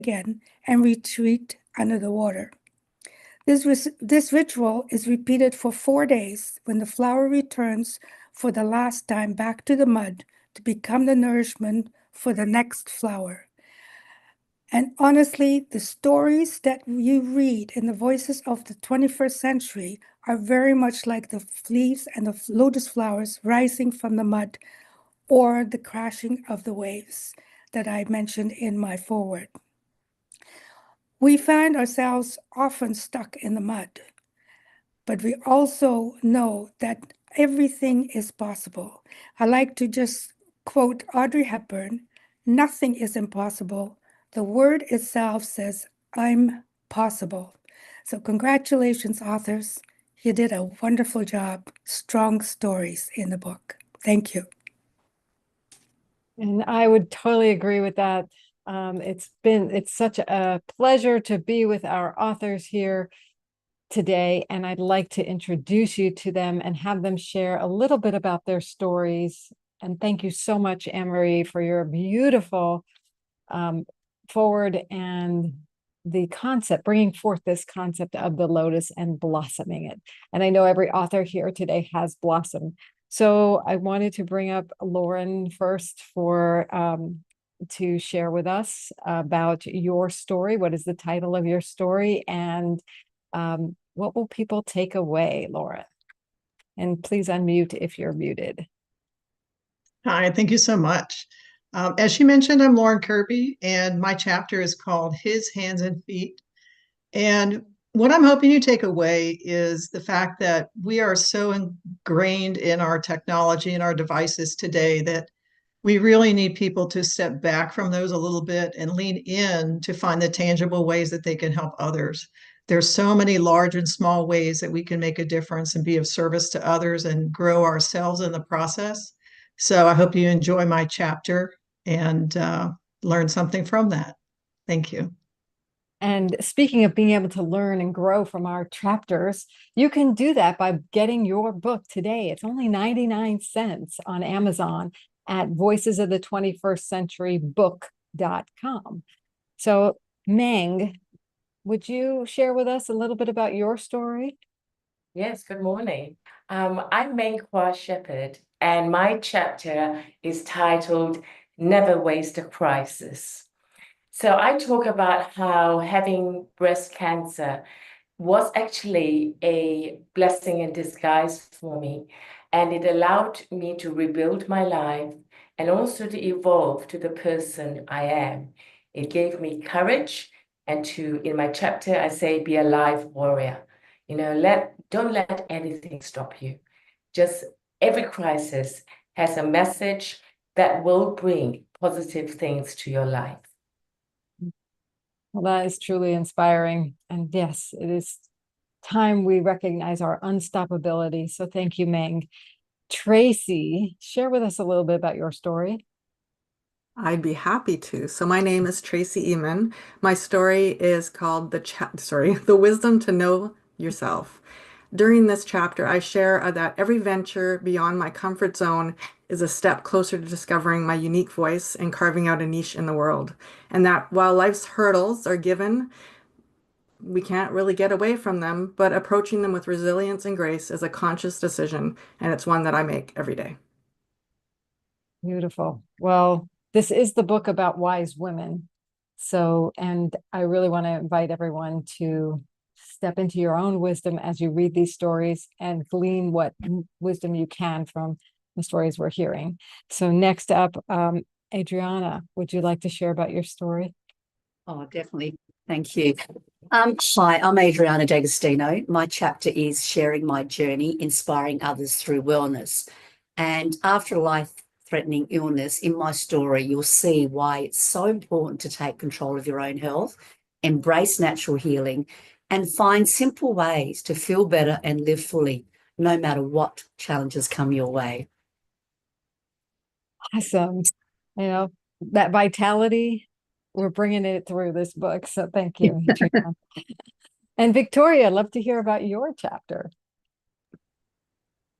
again and retreat under the water. This ritual is repeated for 4 days when the flower returns for the last time back to the mud to become the nourishment for the next flower. And honestly, the stories that you read in the voices of the 21st century are very much like the leaves and the lotus flowers rising from the mud or the crashing of the waves that I mentioned in my foreword. We find ourselves often stuck in the mud, but we also know that everything is possible. I like to just quote Audrey Hepburn, "Nothing is impossible. The word itself says, I'm possible." So congratulations, authors. You did a wonderful job. Strong stories in the book. Thank you. And I would totally agree with that. It's such a pleasure to be with our authors here today, and I'd like to introduce you to them and have them share a little bit about their stories. And thank you so much, Anne-Marie, for your beautiful forward and the concept, bringing forth this concept of the lotus and blossoming it. And I know every author here today has blossomed. So I wanted to bring up Lauren first to share with us about your story. What is the title of your story, and what will people take away, Lauren? And please unmute if you're muted. Hi, thank you so much. As she mentioned, I'm Lauren Kirby, and my chapter is called His Hands and Feet. And what I'm hoping you take away is the fact that we are so ingrained in our technology and our devices today that we really need people to step back from those a little bit and lean in to find the tangible ways that they can help others. There's so many large and small ways that we can make a difference and be of service to others and grow ourselves in the process. So I hope you enjoy my chapter and learn something from that. Thank you. And speaking of being able to learn and grow from our chapters, you can do that by getting your book today. It's only 99 cents on Amazon at voicesofthe21stcenturybook.com. So, Meng, would you share with us a little bit about your story? Yes, good morning. I'm Meng Kwa Shepherd, and my chapter is titled Never Waste a Crisis. So I talk about how having breast cancer was actually a blessing in disguise for me, and it allowed me to rebuild my life and also to evolve to the person I am. It gave me courage, and in my chapter, I say, be a life warrior. Don't let anything stop you. Just every crisis has a message that will bring positive things to your life. Well, that is truly inspiring. And yes, it is time we recognize our unstoppability. So thank you, Meng. Tracy, share with us a little bit about your story. I'd be happy to. So my name is Tracy Eman. My story is called The Wisdom to Know Yourself. During this chapter, I share that every venture beyond my comfort zone is a step closer to discovering my unique voice and carving out a niche in the world. And that while life's hurdles are given, we can't really get away from them, but approaching them with resilience and grace is a conscious decision, and it's one that I make every day. Beautiful. Well, this is the book about wise women. So, and I really want to invite everyone to step into your own wisdom as you read these stories and glean what wisdom you can from the stories we're hearing. So next up, Adriana, would you like to share about your story? Oh, definitely. Thank you. Hi, I'm Adriana D'Agostino. My chapter is Sharing My Journey, Inspiring Others Through Wellness. And after a life-threatening illness, in my story, you'll see why it's so important to take control of your own health, embrace natural healing, and find simple ways to feel better and live fully, no matter what challenges come your way. Awesome. You know, that vitality, we're bringing it through this book. So thank you. And Victoria, I'd love to hear about your chapter.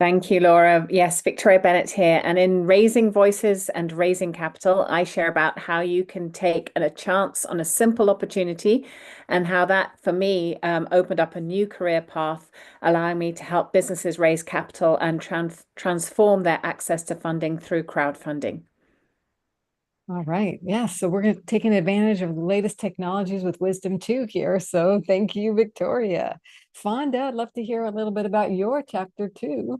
Thank you, Laura. Yes, Victoria Bennett here. And in Raising Voices and Raising Capital, I share about how you can take a chance on a simple opportunity and how that, for me, opened up a new career path, allowing me to help businesses raise capital and transform their access to funding through crowdfunding. All right. Yeah. So we're taking advantage of the latest technologies with wisdom too here. So thank you, Victoria. Fonda, I'd love to hear a little bit about your chapter 2.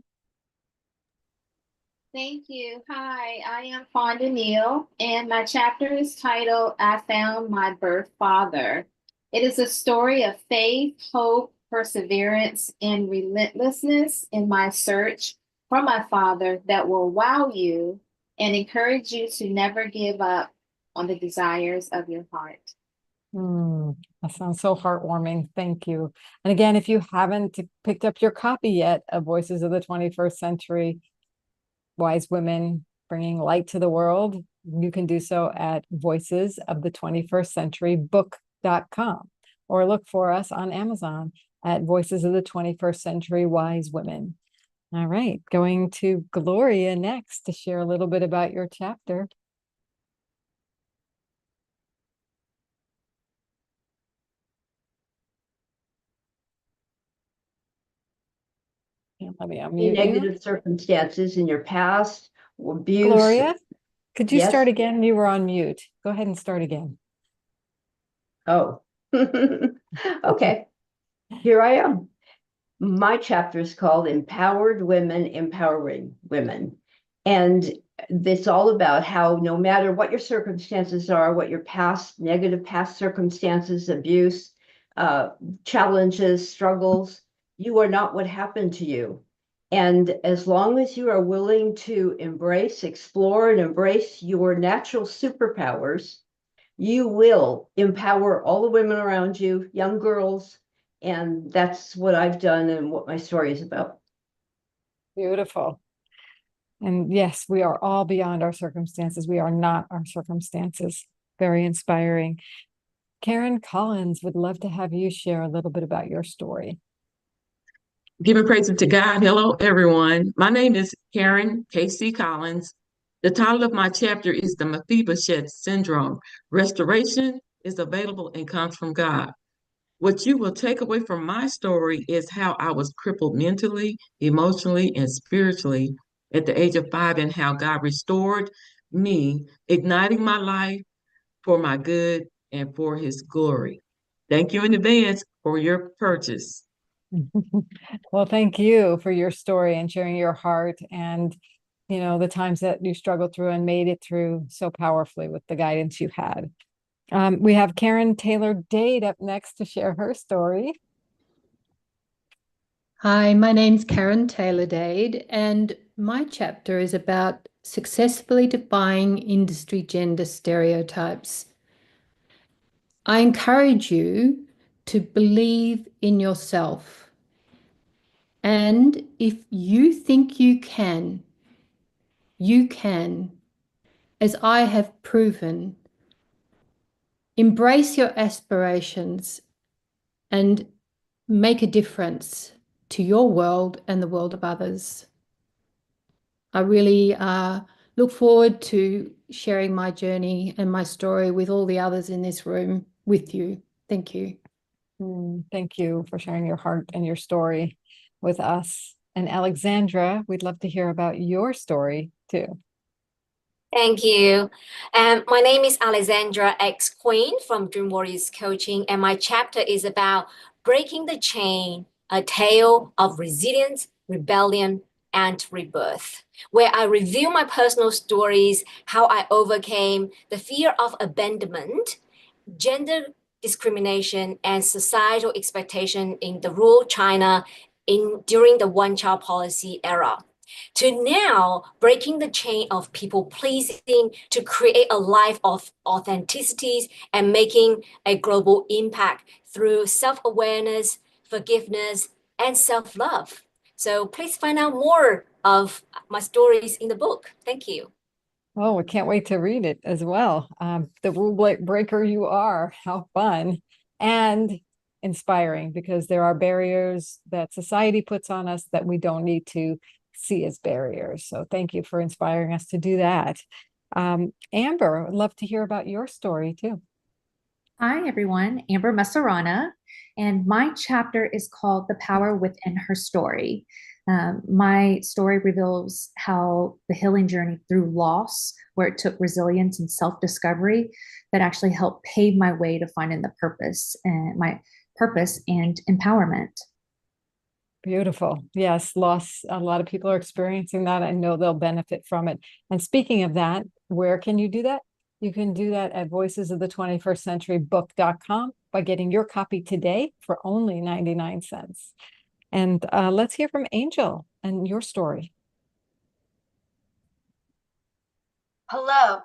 Thank you. Hi, I am Fonda Neal, and my chapter is titled I Found My Birth Father. It is a story of faith, hope, perseverance, and relentlessness in my search for my father that will wow you and encourage you to never give up on the desires of your heart. That sounds so heartwarming. Thank you. And again, if you haven't picked up your copy yet of Voices of the 21st Century, Wise Women Bringing Light to the World, you can do so at voicesofthe21stcenturybook.com or look for us on Amazon at Voices of the 21st Century Wise Women. All right, going to Gloria next to share a little bit about your chapter. Let me unmute you. Negative circumstances in your past, abuse. Gloria, could you Yes? start again? You were on mute. Go ahead and start again. Oh, okay. Here I am. My chapter is called Empowered Women, Empowering Women. And it's all about how no matter what your circumstances are, what your past, negative past circumstances, abuse, challenges, struggles, you are not what happened to you. And as long as you are willing to embrace, explore, and embrace your natural superpowers, you will empower all the women around you, young girls. And that's what I've done and what my story is about. Beautiful. And yes, we are all beyond our circumstances. We are not our circumstances. Very inspiring. Karen Collins, would love to have you share a little bit about your story. Giving praise to God. Hello, everyone. My name is Karen K.C. Collins. The title of my chapter is The Mephibosheth Syndrome. Restoration is available and comes from God. What you will take away from my story is how I was crippled mentally, emotionally, and spiritually at the age of 5, and how God restored me, igniting my life for my good and for His glory. Thank you in advance for your purchase. Well, thank you for your story and sharing your heart and, you know, the times that you struggled through and made it through so powerfully with the guidance you had. We have Karen Taylor Dade up next to share her story. Hi, my name's Karen Taylor Dade, and my chapter is about successfully defying industry gender stereotypes. I encourage you to believe in yourself. And if you think you can, as I have proven. Embrace your aspirations and make a difference to your world and the world of others. I really look forward to sharing my journey and my story with all the others in this room with you. Thank you. Thank you for sharing your heart and your story with us. And Alexandra, we'd love to hear about your story too. Thank you. My name is Alexandra X Queen from Dream Warriors Coaching, and my chapter is about breaking the chain, a tale of resilience, rebellion, and rebirth, where I review my personal stories, how I overcame the fear of abandonment, gender discrimination, and societal expectation in the rural China during the one-child policy era, to now breaking the chain of people pleasing to create a life of authenticities and making a global impact through self-awareness, forgiveness, and self-love. So please find out more of my stories in the book. Thank you. Oh, I can't wait to read it as well. The rule breaker you are, how fun and inspiring, because there are barriers that society puts on us that we don't need to see as barriers. So thank you for inspiring us to do that. Amber, I'd love to hear about your story too. Hi, everyone. Amber Masarana, and my chapter is called The Power Within Her Story. My story reveals how the healing journey through loss, where it took resilience and self-discovery, that actually helped pave my way to finding the purpose and my purpose and empowerment. Beautiful. Yes, loss. A lot of people are experiencing that. I know they'll benefit from it. And speaking of that, where can you do that? You can do that at voicesofthe21stcenturybook.com by getting your copy today for only 99 cents. And let's hear from Angel and your story. Hello,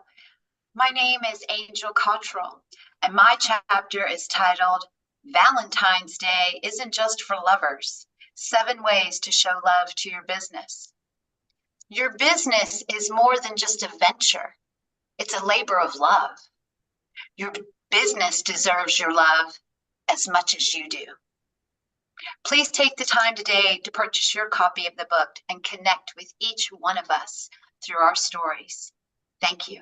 my name is Angel Cottrell, and my chapter is titled Valentine's Day Isn't Just for Lovers, 7 Ways to Show Love to Your Business. Your business is more than just a venture. It's a labor of love. Your business deserves your love as much as you do. Please take the time today to purchase your copy of the book and connect with each one of us through our stories. Thank you.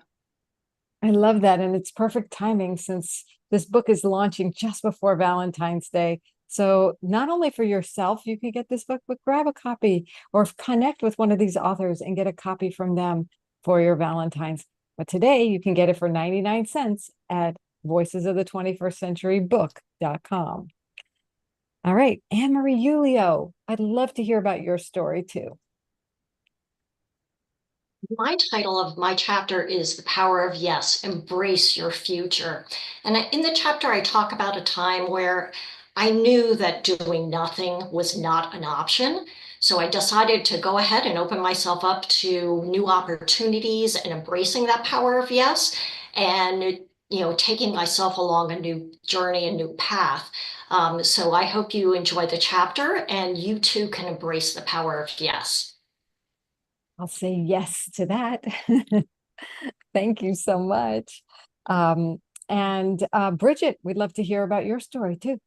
I love that. And it's perfect timing since this book is launching just before Valentine's Day. So not only for yourself, you can get this book, but grab a copy or connect with one of these authors and get a copy from them for your Valentine's. But today you can get it for 99 cents at voicesofthe21stcenturybook.com. All right, Anne-Marie Julio, I'd love to hear about your story too. My title of my chapter is The Power of Yes, Embrace Your Future. And in the chapter, I talk about a time where I knew that doing nothing was not an option. So I decided to go ahead and open myself up to new opportunities and embracing that power of yes, and taking myself along a new journey, a new path. So I hope you enjoy the chapter and you too can embrace the power of yes. I'll say yes to that. Thank you so much. Bridget, we'd love to hear about your story too.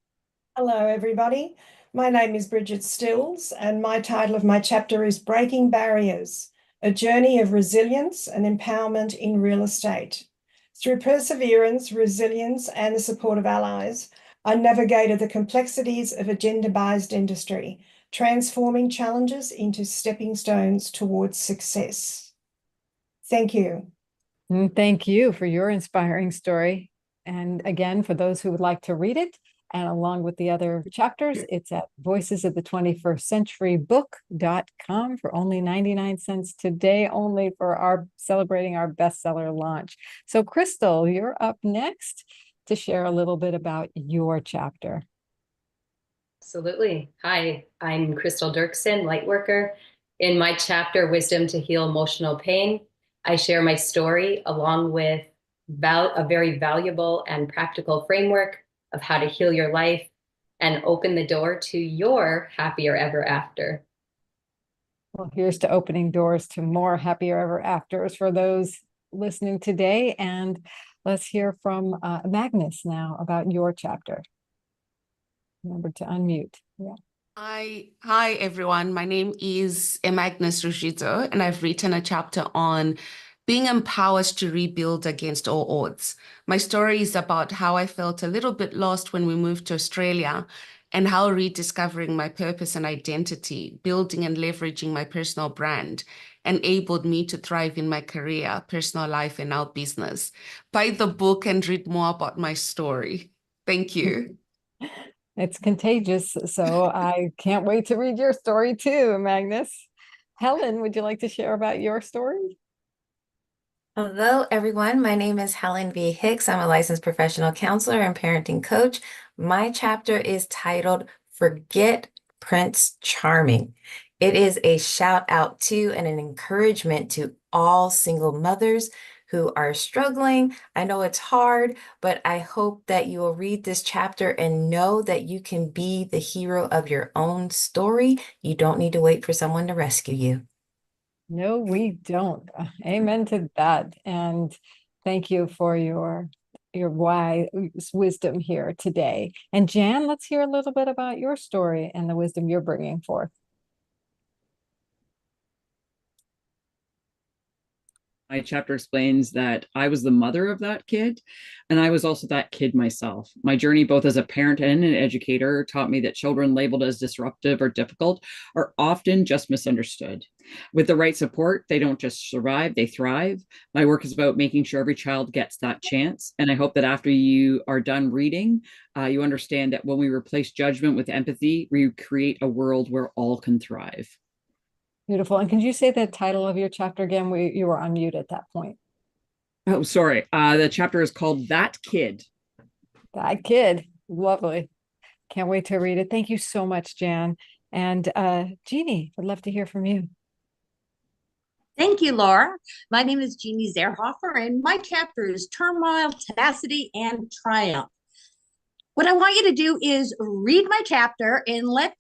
Hello, everybody. My name is Bridget Stills, and my title of my chapter is Breaking Barriers, a Journey of Resilience and Empowerment in Real Estate. Through perseverance, resilience, and the support of allies, I navigated the complexities of a gender-biased industry, transforming challenges into stepping stones towards success. Thank you. Thank you for your inspiring story. And again, for those who would like to read it, and along with the other chapters, it's at voicesofthe21stcenturybook.com for only 99 cents today, only for celebrating our bestseller launch. So Crystal, you're up next to share a little bit about your chapter. Absolutely. Hi, I'm Crystal Dirksen, Lightworker. In my chapter, Wisdom to Heal Emotional Pain, I share my story along with a very valuable and practical framework of how to heal your life and open the door to your happier ever after. Well, here's to opening doors to more happier ever afters for those listening today. And let's hear from Magnus now about your chapter. Remember to unmute. Yeah. Hi everyone. My name is Magnus Rushito, and I've written a chapter on being empowered to rebuild against all odds. My story is about how I felt a little bit lost when we moved to Australia, and how rediscovering my purpose and identity, building and leveraging my personal brand, enabled me to thrive in my career, personal life, and now business. Buy the book and read more about my story. Thank you. It's contagious, so I can't wait to read your story too, Magnus. Helen, would you like to share about your story? Hello, everyone. My name is Helen V. Hicks. I'm a licensed professional counselor and parenting coach. My chapter is titled Forget Prince Charming. It is a shout out to and an encouragement to all single mothers who are struggling. I know it's hard, but I hope that you will read this chapter and know that you can be the hero of your own story. You don't need to wait for someone to rescue you. No, we don't. Amen to that. And thank you for your wise wisdom here today. And Jan, let's hear a little bit about your story and the wisdom you're bringing forth. My chapter explains that I was the mother of that kid, and I was also that kid myself. My journey, both as a parent and an educator, taught me that children labeled as disruptive or difficult are often just misunderstood. With the right support, they don't just survive, they thrive. My work is about making sure every child gets that chance. And I hope that after you are done reading, you understand that when we replace judgment with empathy, we create a world where all can thrive. Beautiful. And can you say the title of your chapter again? You were on mute at that point. Oh, sorry. The chapter is called That Kid. That Kid. Lovely. Can't wait to read it. Thank you so much, Jan. And Jeannie, I'd love to hear from you. Thank you, Laura. My name is Jeannie Zerhofer, and my chapter is Turmoil, Tenacity, and Triumph. What I want you to do is read my chapter and let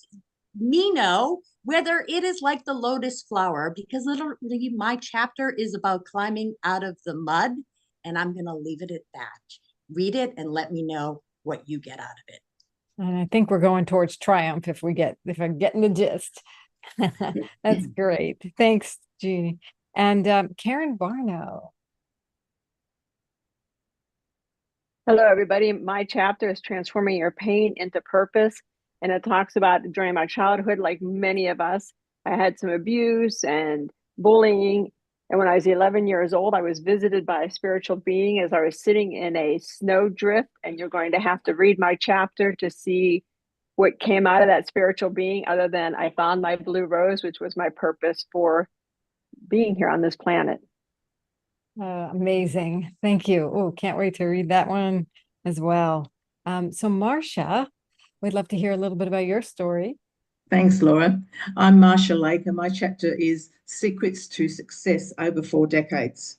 me know whether it is like the lotus flower, because literally my chapter is about climbing out of the mud, and I'm going to leave it at that. Read it and let me know what you get out of it. And I think we're going towards triumph if I'm getting the gist. That's great. Thanks, Jeannie. And Karen Barno. Hello, everybody. My chapter is Transforming Your Pain into Purpose. And it talks about during my childhood, like many of us, I had some abuse and bullying. And when I was 11 years old, I was visited by a spiritual being as I was sitting in a snowdrift. And you're going to have to read my chapter to see what came out of that spiritual being, other than I found my blue rose, which was my purpose for being here on this planet. Amazing. Thank you. Oh, can't wait to read that one as well. So Marcia, we'd love to hear a little bit about your story. Thanks, Laura. I'm Marcia Lake, and my chapter is Secrets to Success Over 4 Decades.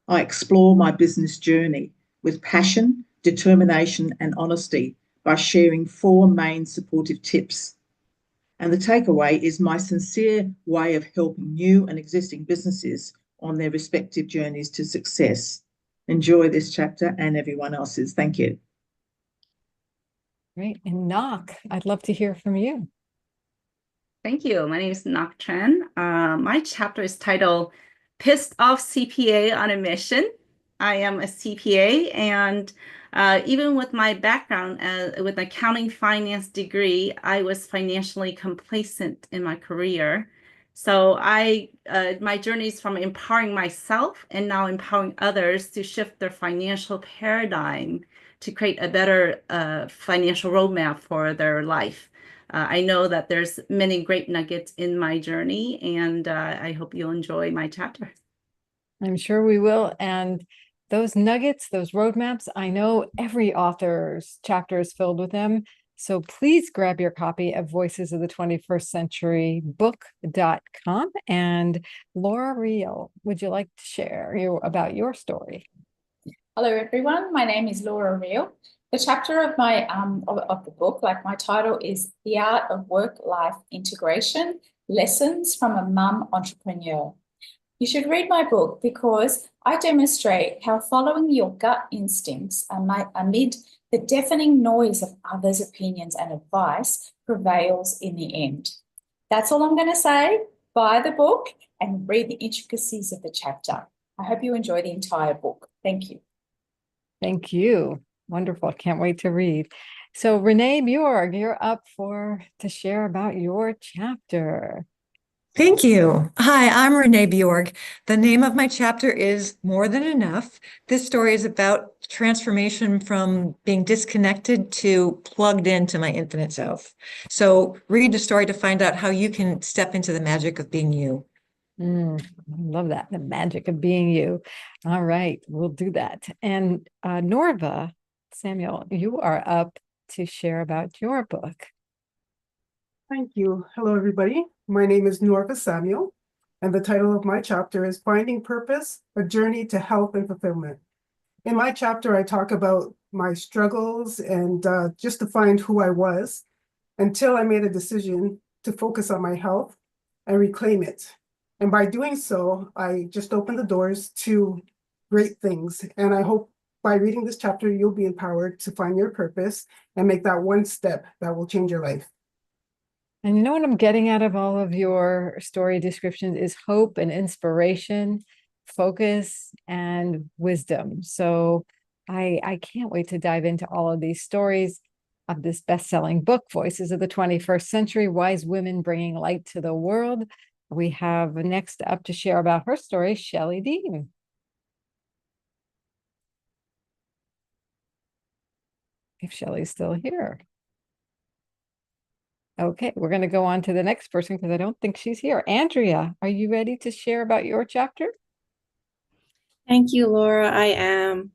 I explore my business journey with passion, determination, and honesty by sharing 4 main supportive tips. And the takeaway is my sincere way of helping new and existing businesses on their respective journeys to success. Enjoy this chapter and everyone else's. Thank you. Great. And Nok, I'd love to hear from you. Thank you. My name is Nok Chen. My chapter is titled Pissed Off CPA on a Mission. I am a CPA, and even with my background with an accounting finance degree, I was financially complacent in my career. So my journey is from empowering myself and now empowering others to shift their financial paradigm to create a better financial roadmap for their life. I know that there's many great nuggets in my journey, and I hope you'll enjoy my chapter. I'm sure we will. And those nuggets, those roadmaps, I know every author's chapter is filled with them. So please grab your copy of Voices of the 21st Century book.com. And Laura Reel, would you like to share about your story? Hello, everyone. My name is Laura Reel. The chapter of my of the book, like my title, is The Art of Work-Life Integration, Lessons from a Mum Entrepreneur. You should read my book because I demonstrate how following your gut instincts amid the deafening noise of others' opinions and advice prevails in the end. That's all I'm going to say. Buy the book and read the intricacies of the chapter. I hope you enjoy the entire book. Thank you. Thank you. Wonderful. Can't wait to read. So Renee Bjorg, you're up to share about your chapter. Thank you. Hi, I'm Renee Bjorg. The name of my chapter is More Than Enough. This story is about transformation from being disconnected to plugged into my infinite self. So read the story to find out how you can step into the magic of being you. I love that. The magic of being you. All right, we'll do that. And Norva Samuel, you are up to share about your book. Thank you. Hello, everybody. My name is Norva Samuel, and the title of my chapter is Finding Purpose, A Journey to Health and Fulfillment. In my chapter, I talk about my struggles and just to find who I was until I made a decision to focus on my health and reclaim it. And by doing so, I just opened the doors to great things. And I hope by reading this chapter, you'll be empowered to find your purpose and make that one step that will change your life. And you know what I'm getting out of all of your story descriptions is hope and inspiration. focus, and wisdom. So I can't wait to dive into all of these stories of this best-selling book, Voices of the 21st Century, Wise Women Bringing Light to the World. We have next up to share about her story, Shelley Dean. If Shelley's still here. Okay, we're going to go on to the next person because I don't think she's here. Andrea, are you ready to share about your chapter? Thank you, Laura. I am.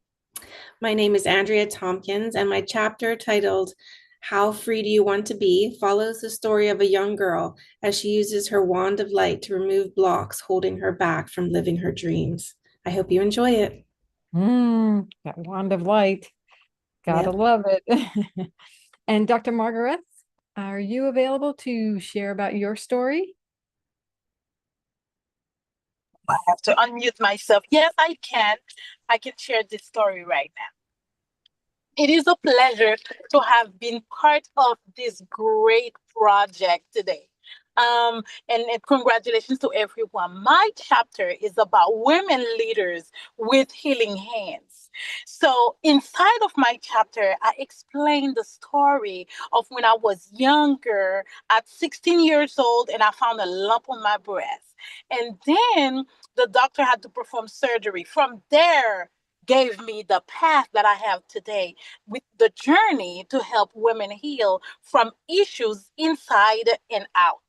My name is Andrea Tompkins, and my chapter titled How Free Do You Want to Be follows the story of a young girl as she uses her wand of light to remove blocks holding her back from living her dreams. I hope you enjoy it. That wand of light. Gotta love it. And Dr. Margaret, are you available to share about your story? I have to unmute myself. Yes, I can. I can share this story right now. It is a pleasure to have been part of this great project today. And congratulations to everyone. My chapter is about women leaders with healing hands. So inside of my chapter, I explained the story of when I was younger at 16 years old and I found a lump on my breast. And then the doctor had to perform surgery. From there, gave me the path that I have today with the journey to help women heal from issues inside and out.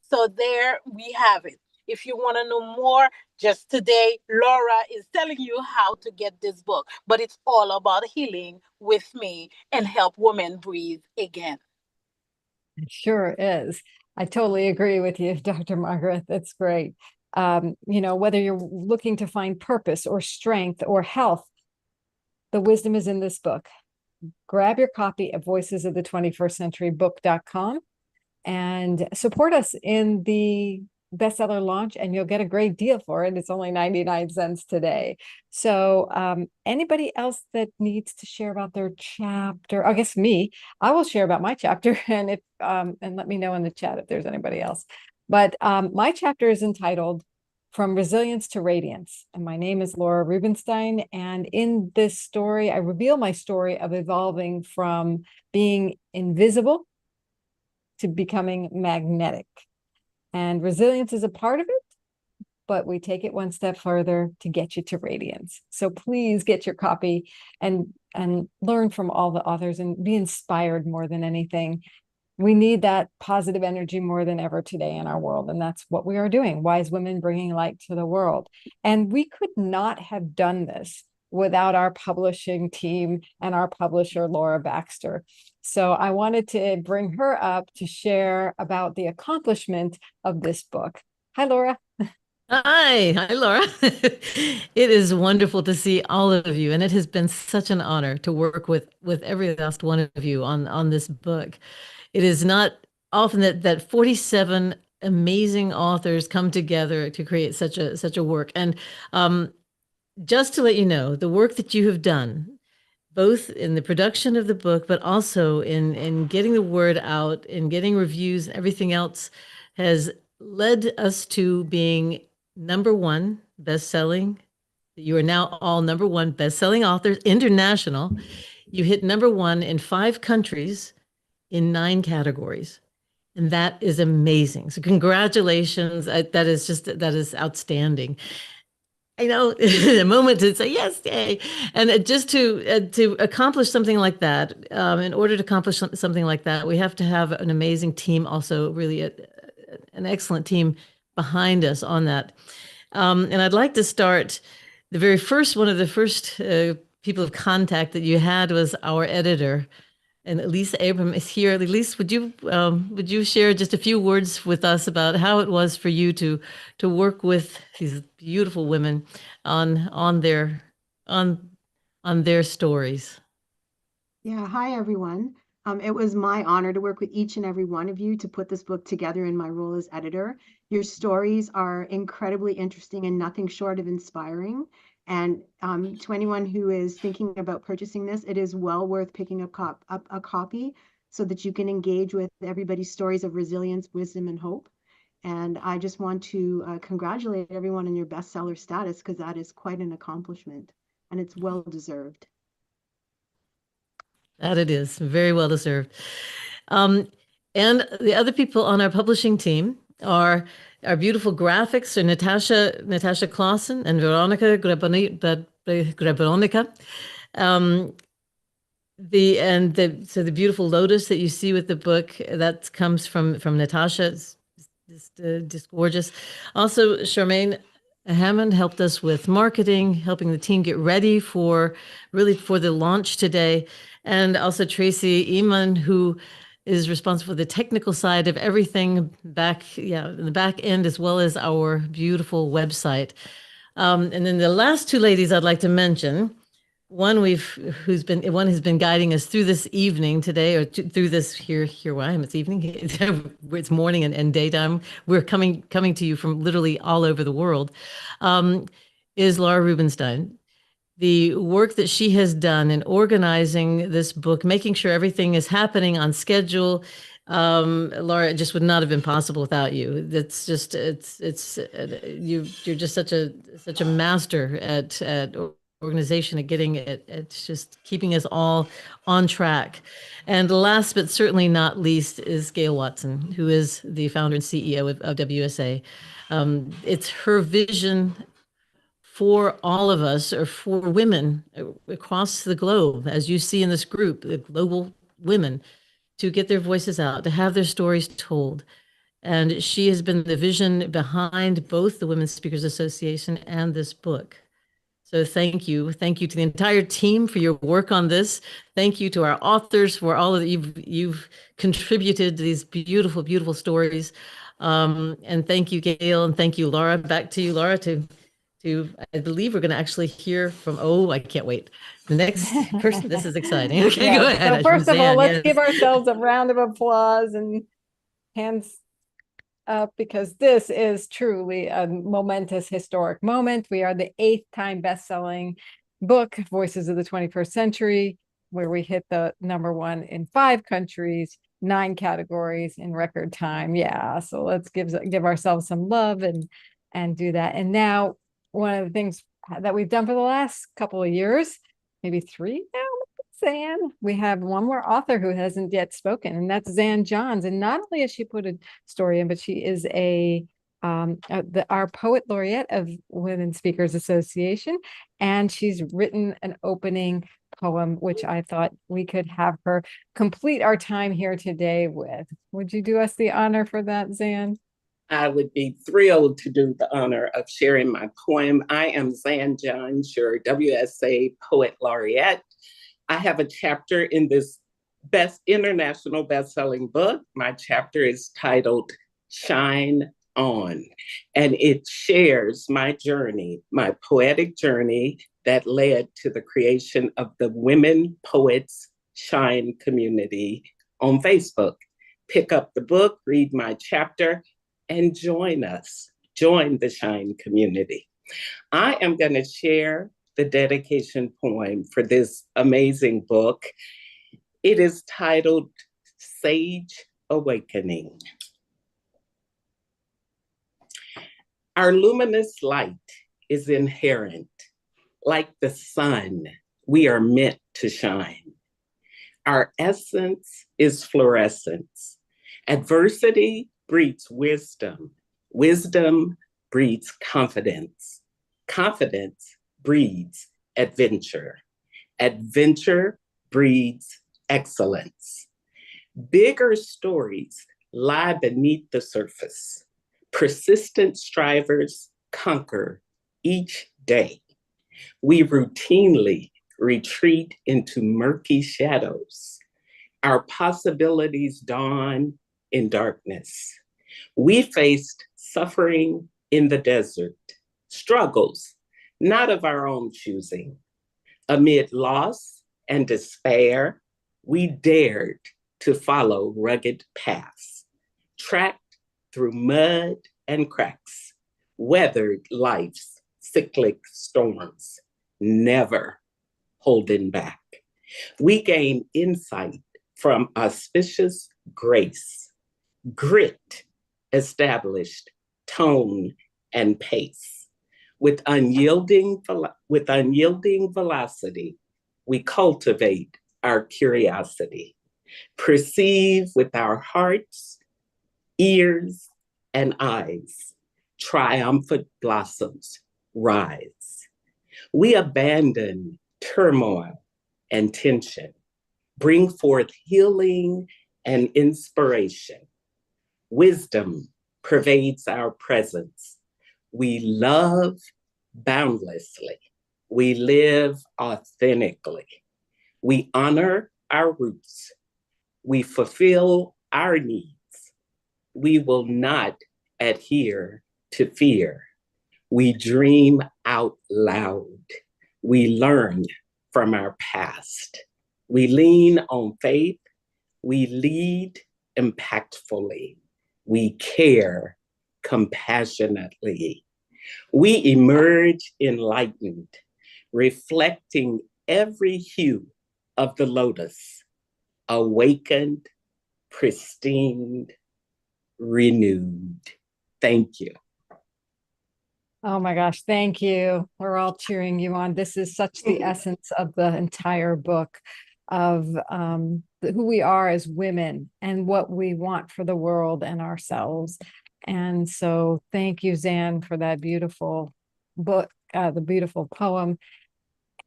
So there we have it. If you want to know more, just today, Laura is telling you how to get this book, but it's all about healing with me and help women breathe again. It sure is. I totally agree with you, Dr. Margaret. That's great. You know, whether you're looking to find purpose or strength or health, the wisdom is in this book. Grab your copy at voicesofthe21stcenturybook.com and support us in the bestseller launch, and you'll get a great deal for it. It's only 99 cents today. So anybody else that needs to share about their chapter, I guess me, I will share about my chapter, and if and let me know in the chat if there's anybody else. But my chapter is entitled From Resilience to Radiance, and my name is Laura Rubenstein. And in this story, I reveal my story of evolving from being invisible to becoming magnetic. And resilience is a part of it, but we take it one step further to get you to radiance. So please get your copy and learn from all the authors and be inspired more than anything. We need that positive energy more than ever today in our world. And that's what we are doing. Wise women bringing light to the world. And we could not have done this without our publishing team and our publisher, Laura Baxter. So I wanted to bring her up to share about the accomplishment of this book. Hi, Laura. Hi, Laura. It is wonderful to see all of you, and it has been such an honor to work with every last one of you on this book. It is not often that 47 amazing authors come together to create such a work. And just to let you know, the work that you have done, both in the production of the book, but also in getting the word out, in getting reviews, and everything else, has led us to being #1 best-selling. You are now all #1 best-selling authors, international. You hit #1 in 5 countries in 9 categories. And that is amazing. So congratulations. That is outstanding. I know a moment to say yes, yay. And just to accomplish something like that, in order to accomplish something like that, we have to have an amazing team, also really an excellent team behind us on that. And I'd like to start one of the first people of contact that you had was our editor. And Elise Abram is here. Elise, would you share just a few words with us about how it was for you to work with these beautiful women on their stories? Yeah, hi everyone. It was my honor to work with each and every one of you to put this book together in my role as editor. Your stories are incredibly interesting and nothing short of inspiring. And to anyone who is thinking about purchasing this, it is well worth picking up a copy so that you can engage with everybody's stories of resilience, wisdom, and hope. And I just want to congratulate everyone on your bestseller status, because that is quite an accomplishment and it's well deserved. That it is, very well deserved. And the other people on our publishing team are our beautiful graphics are Natasha Clausen and Veronica Grabonica. So the beautiful lotus that you see with the book, that comes from Natasha. It's just gorgeous. Also, Charmaine Hammond helped us with marketing, helping the team get ready for the launch today. And also Tracy Eman, who is responsible for the technical side of everything in the back end, as well as our beautiful website. And then the last two ladies I'd like to mention, one has been guiding us through this evening today, or through this here where I am. It's evening. It's morning and daytime. We're coming to you from literally all over the world. Is Laura Rubenstein. The work that she has done in organizing this book, making sure everything is happening on schedule. Laura, it just would not have been possible without you. You're just such a master at organization, at getting it, it's just keeping us all on track. And last but certainly not least is Gail Watson, who is the founder and CEO of WSA. It's her vision for all of us, or for women across the globe, as you see in this group, the global women, to get their voices out, to have their stories told. And she has been the vision behind both the Women's Speakers Association and this book. So thank you. Thank you to the entire team for your work on this. Thank you to our authors for all of you've contributed to these beautiful, beautiful stories. And thank you, Gail, and thank you, Laura. Back to you, Laura, I believe we're going to actually hear from, I can't wait. The next person, this is exciting. Okay, Yeah. go ahead. So first of all, let's yes. give ourselves a round of applause and hands up, because this is truly a momentous, historic moment. We are the 8th time best-selling book, Voices of the 21st Century, where we hit the #1 in 5 countries, 9 categories in record time. Yeah, so let's give ourselves some love and do that. And now, one of the things that we've done for the last couple of years, maybe 3 now, Zan, we have one more author who hasn't yet spoken, and that's Zan Johns. And not only has she put a story in, but she is our poet laureate of Women's Speakers Association, and she's written an opening poem, which I thought we could have her complete our time here today with. Would you do us the honor for that, Zan? I would be thrilled to do the honor of sharing my poem. I am Zan Johns, your WSA Poet Laureate. I have a chapter in this international best-selling book. My chapter is titled Shine On, and it shares my journey, my poetic journey that led to the creation of the Women Poets Shine community on Facebook. Pick up the book, read my chapter, and join us. Join the Shine community. I am going to share the dedication poem for this amazing book. It is titled Sage Awakening. Our luminous light is inherent. Like the sun, we are meant to shine. Our essence is fluorescence. Adversity breeds wisdom. Wisdom breeds confidence. Confidence breeds adventure. Adventure breeds excellence. Bigger stories lie beneath the surface. Persistent strivers conquer each day. We routinely retreat into murky shadows. Our possibilities dawn in darkness. We faced suffering in the desert, struggles not of our own choosing. Amid loss and despair, we dared to follow rugged paths, tracked through mud and cracks, weathered life's cyclic storms, never holding back. We gained insight from auspicious grace, grit established tone and pace. With unyielding velocity, we cultivate our curiosity, perceive with our hearts, ears, and eyes, triumphant blossoms rise. We abandon turmoil and tension, bring forth healing and inspiration. Wisdom pervades our presence. We love boundlessly. We live authentically. We honor our roots. We fulfill our needs. We will not adhere to fear. We dream out loud. We learn from our past. We lean on faith. We lead impactfully. We care compassionately. We emerge enlightened, reflecting every hue of the lotus, awakened, pristine, renewed. Thank you. Oh my gosh, thank you. We're all cheering you on. This is such the essence of the entire book of who we are as women and what we want for the world and ourselves. And so thank you, Zan, for that beautiful book, the beautiful poem.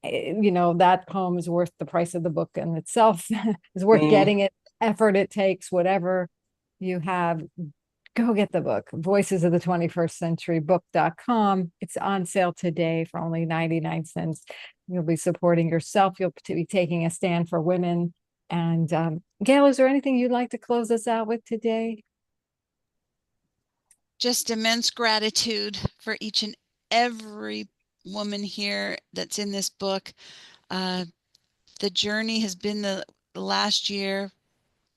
You know, that poem is worth the price of the book in itself. It's worth getting it, effort it takes, whatever you have. Go get the book, Voices of the 21st Century, book.com. It's on sale today for only 99 cents. You'll be supporting yourself. You'll be taking a stand for women. And Gail, is there anything you'd like to close us out with today? Just immense gratitude for each and every woman here that's in this book. The journey has been the last year.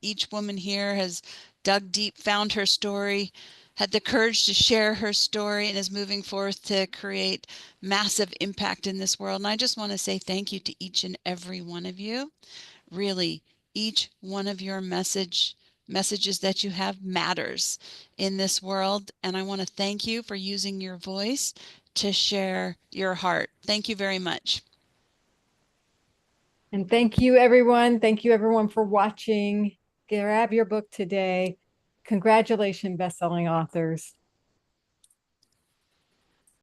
Each woman here has dug deep, found her story, had the courage to share her story, and is moving forth to create massive impact in this world. And I just want to say thank you to each and every one of you. Really, each one of your messages that you have matters in this world. And I want to thank you for using your voice to share your heart. Thank you very much. And thank you, everyone. Thank you, everyone, for watching. Grab your book today. Congratulations, best-selling authors.